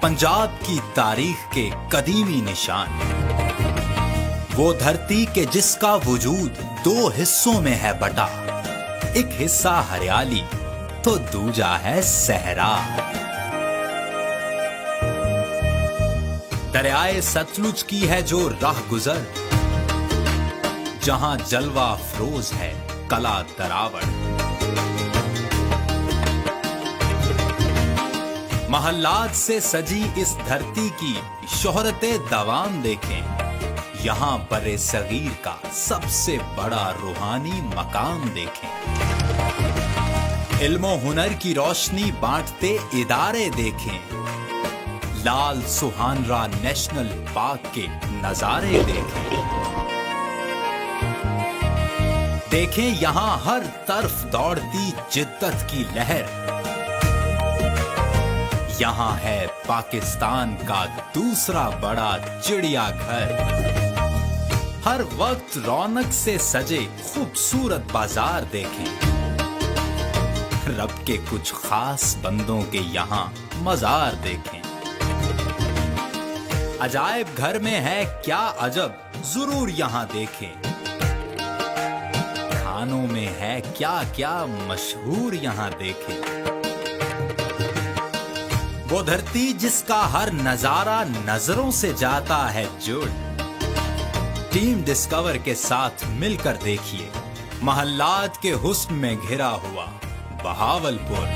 पंजाब की तारीख के कदीमी निशान, वो धरती के जिसका वजूद दो हिस्सों में है बटा, एक हिस्सा हरियाली तो दूजा है सहरा। दरियाए सतलुज की है जो राह गुजर, जहां जलवा अफरोज है कला दरावड़। महल्लात से सजी इस धरती की शोहरते दवाम देखें, यहाँ बरे सगीर का सबसे बड़ा रूहानी मकाम देखें। इल्मो हुनर की रोशनी बांटते इदारे देखें, लाल सुहानरा नेशनल पार्क के नजारे देखें यहाँ हर तरफ दौड़ती जिद्दत की लहर। यहाँ है पाकिस्तान का दूसरा बड़ा चिड़ियाघर। हर वक्त रौनक से सजे खूबसूरत बाजार देखें, रब के कुछ खास बंदों के यहाँ मजार देखें। अजायब घर में है क्या अजब, जरूर यहाँ देखें। खानों में है क्या क्या मशहूर, यहाँ देखें। वो धरती जिसका हर नजारा नजरों से जाता है जुड़। टीम डिस्कवर के साथ मिलकर देखिए महल्लात के हुस्न में घिरा हुआ बहावलपुर।